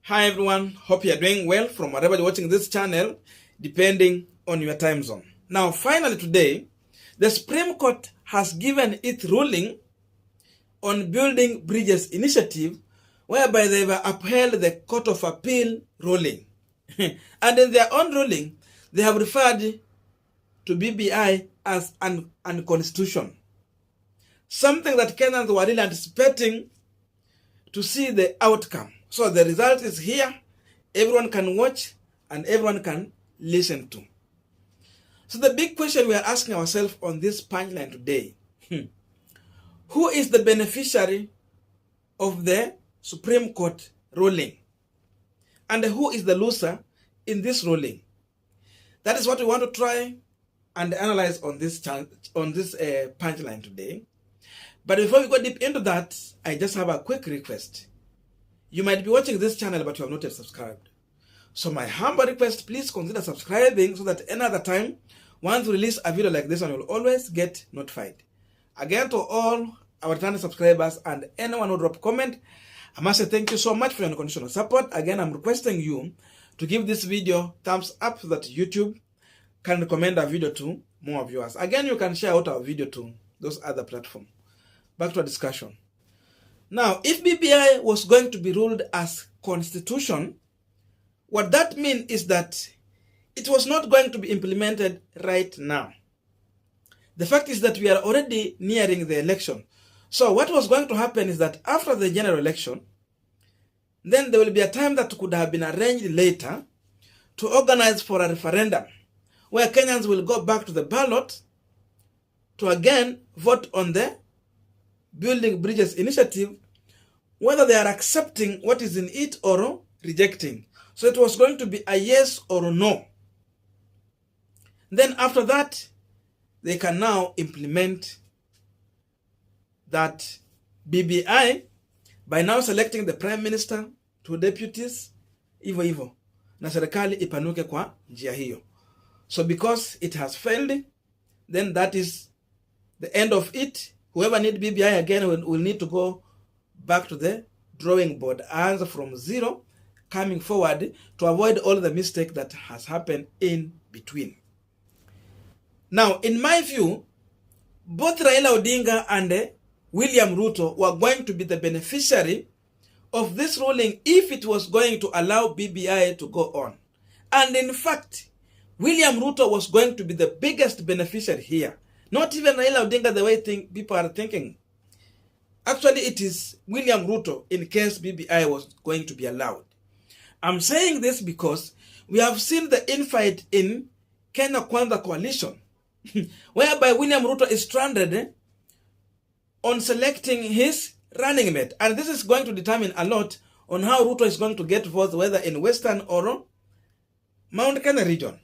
Hi everyone, hope you are doing well from wherever you're watching this channel, depending on your time zone. Now finally today, the Supreme Court has given its ruling on Building Bridges initiative, whereby they have upheld the Court of Appeal ruling. And in their own ruling, they have referred to BBI as unconstitutional. Something that Kenyans were really anticipating to see the outcome. So the result is here. Everyone can watch and everyone can listen to. So the big question we are asking ourselves on this punchline today, who is the beneficiary of the Supreme Court ruling? And who is the loser in this ruling? That is what we want to try and analyze on this punchline today. But before we go deep into that, I just have a quick request. You might be watching this channel, but you have not yet subscribed. So my humble request, please consider subscribing so that another time, once we release a video like this one, you'll always get notified. Again, to all our returning subscribers and anyone who drop comment, I must say thank you so much for your unconditional support. Again, I'm requesting you to give this video thumbs up so that YouTube can recommend our video to more viewers. Again, you can share out our video to those other platforms. Back to our discussion. Now, if BBI was going to be ruled as constitution, what that means is that it was not going to be implemented right now. The fact is that we are already nearing the election. So what was going to happen is that after the general election, then there will be a time that could have been arranged later to organize for a referendum where Kenyans will go back to the ballot to again vote on the Building Bridges initiative, whether they are accepting what is in it or rejecting. So it was going to be a yes or a no. Then after that, they can now implement that BBI by now selecting the Prime Minister, 2 deputies, hivyo. Na serikali ipanuke kwa njia hiyo. So because it has failed, then that is the end of it. Whoever needs BBI again will need to go back to the drawing board, answer from zero, coming forward to avoid all the mistake that has happened in between. Now, in my view, both Raila Odinga and William Ruto were going to be the beneficiary of this ruling if it was going to allow BBI to go on. And in fact, William Ruto was going to be the biggest beneficiary here. Not even Raila Odinga the way people are thinking. Actually, it is William Ruto in case BBI was going to be allowed. I'm saying this because we have seen the infight in Kenya Kwanza coalition, whereby William Ruto is stranded on selecting his running mate. And this is going to determine a lot on how Ruto is going to get votes, whether in Western or Mount Kenya region.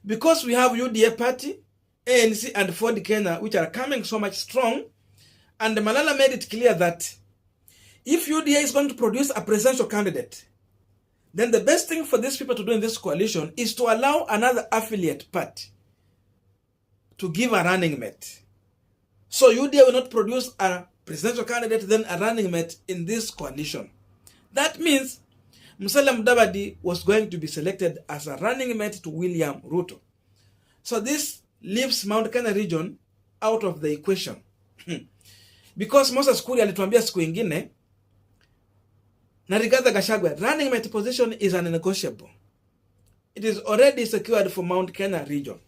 Because we have UDA party, ANC and Ford Kenya, which are coming so much strong, and Malala made it clear that if UDA is going to produce a presidential candidate, then the best thing for these people to do in this coalition is to allow another affiliate party to give a running mate. So UDA will not produce a presidential candidate, then a running mate in this coalition. That means Musalia Mudavadi was going to be selected as a running mate to William Ruto. So this leaves Mount Kenya region out of the equation. Because Moses Kuria alituambia siku ingine, na Rigathi Gachagua, running mate position is unnegotiable. It is already secured for Mount Kenya region.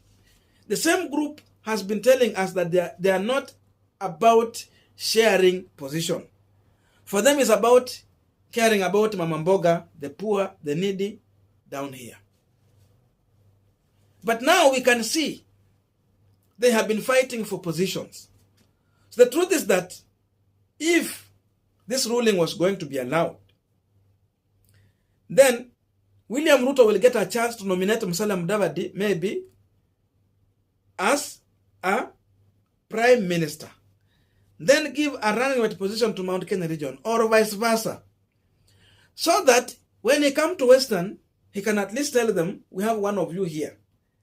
The same group has been telling us that they are not about sharing position. For them, it's about caring about Mama Mboga, the poor, the needy, down here. But now we can see they have been fighting for positions. So the truth is that if this ruling was going to be allowed, then William Ruto will get a chance to nominate Musalia Mudavadi maybe as a prime minister. Then give a running mate position to Mount Kenya region or vice versa. So that when he come to Western, he can at least tell them, we have one of you here.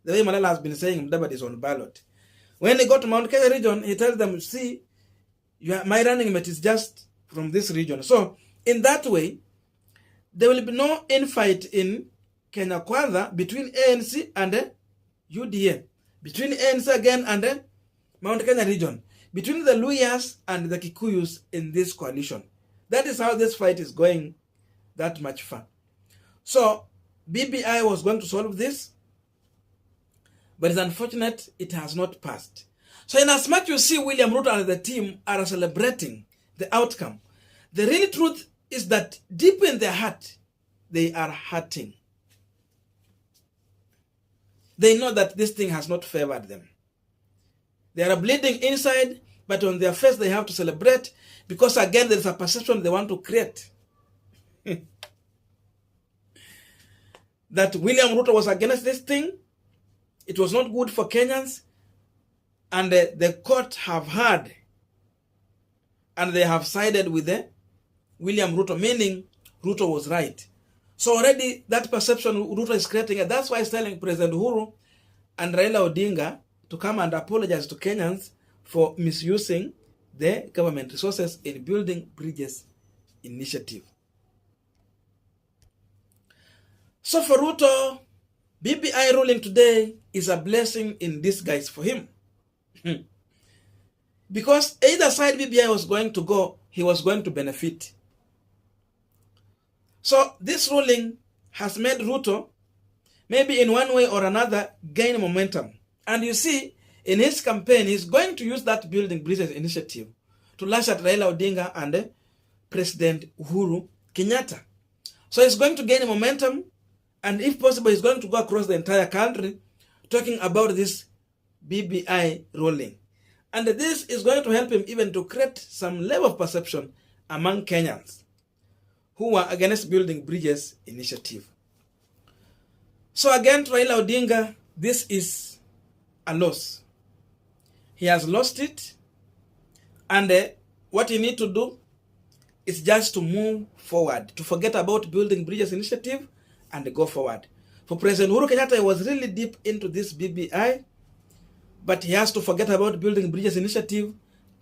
The way Malala has been saying, Mudavadi is on ballot. When he got to Mount Kenya region, he tells them, see, my running mate is just from this region. So in that way, there will be no infight in Kenya Kwanza between ANC and UDA, between ANC again and Mount Kenya region, between the Luyas and the Kikuyus in this coalition. That is how this fight is going that much far. So BBI was going to solve this, but it's unfortunate it has not passed. So in as much you see William Ruto and the team are celebrating the outcome, the real truth is that deep in their heart, they are hurting. They know that this thing has not favored them. They are bleeding inside, but on their face they have to celebrate because again there is a perception they want to create. That William Ruto was against this thing. It was not good for Kenyans. And the court have heard and they have sided with William Ruto, meaning Ruto was right. So already that perception Ruto is creating, and that's why he's telling President Uhuru and Raila Odinga to come and apologize to Kenyans for misusing the government resources in building bridges initiative. So for Ruto, BBI ruling today is a blessing in disguise for him. Because either side BBI was going to go, he was going to benefit. So this ruling has made Ruto, maybe in one way or another, gain momentum. And you see, in his campaign, he's going to use that building bridges initiative to lash at Raila Odinga and President Uhuru Kenyatta. So he's going to gain momentum, and if possible, he's going to go across the entire country talking about this BBI ruling. And this is going to help him even to create some level of perception among Kenyans who are against building bridges initiative. So again, to Raila Odinga, this is a loss. He has lost it, and what he needs to do is just to move forward, to forget about building bridges initiative and go forward. For President Uhuru Kenyatta, he was really deep into this BBI, but he has to forget about building bridges initiative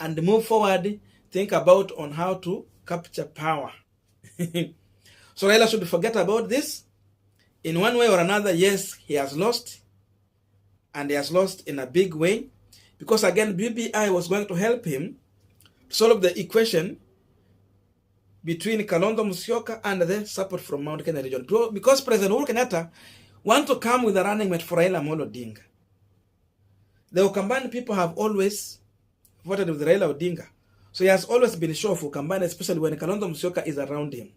and move forward, think about on how to capture power. So Raila should forget about this. In one way or another, yes, he has lost, and he has lost in a big way, because again, BBI was going to help him solve the equation between Kalonzo Musyoka and the support from Mount Kenya region. Because President Uhuru Kenyatta want to come with a running mate for Raila Odinga. The Ukambani people have always voted with Raila Odinga. So he has always been sure for Ukambani, especially when Kalonzo Musyoka is around him.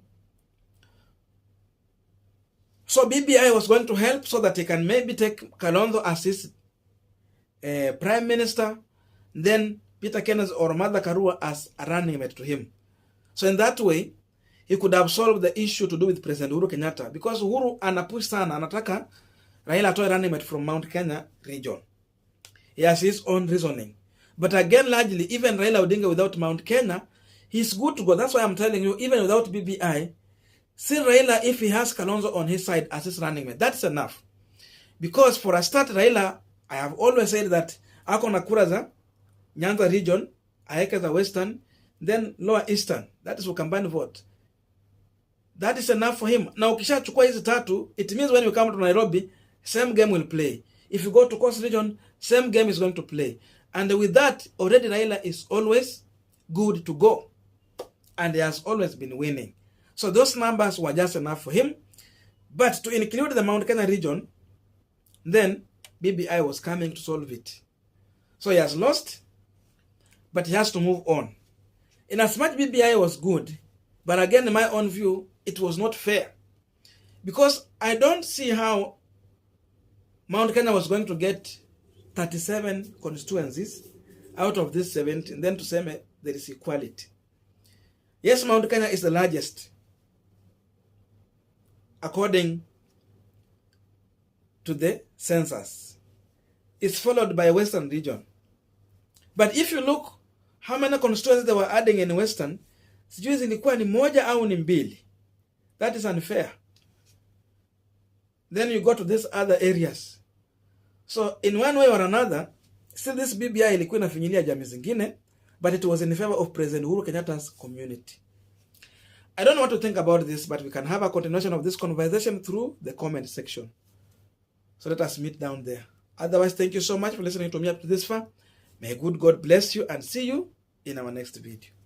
So BBI was going to help so that he can maybe take Kalonzo as his prime minister, then Peter Kenneth or Martha Karua as a running mate to him. So in that way, he could have solved the issue to do with President Uhuru Kenyatta, because Uhuru anapush sana, anataka Raila atoe running mate from Mount Kenya region. He has his own reasoning. But again, largely, even Raila Odinga without Mount Kenya, he's good to go. That's why I'm telling you, even without BBI, see Raila, if he has Kalonzo on his side as his running mate, that's enough. Because for a start, Raila, I have always said that ako na kura za Nyanza region, aeke za Western, then Lower Eastern. That is Ukambani vote. That is enough for him. Now, ukisha chukua hizi tatu, it means when you come to Nairobi, same game will play. If you go to Coast region, same game is going to play. And with that, already Raila is always good to go. And he has always been winning. So those numbers were just enough for him. But to include the Mount Kenya region, then BBI was coming to solve it. So he has lost, but he has to move on. In as much BBI was good, but again, in my own view, it was not fair. Because I don't see how Mount Kenya was going to get 37 constituencies out of this 70, and then to say there is equality. Yes, Mount Kenya is the largest, according to the census. It's followed by Western region. But if you look how many constituencies they were adding in Western, sijui zilikuwa ni moja au ni mbili. That is unfair. Then you go to these other areas. So in one way or another, still this BBI ilikuwa inafinyilia jamii zingine, but it was in favor of President Uhuru Kenyatta's community. I don't know what to think about this, but we can have a continuation of this conversation through the comment section. So let us meet down there. Otherwise, thank you so much for listening to me up to this far. May good God bless you and see you in our next video.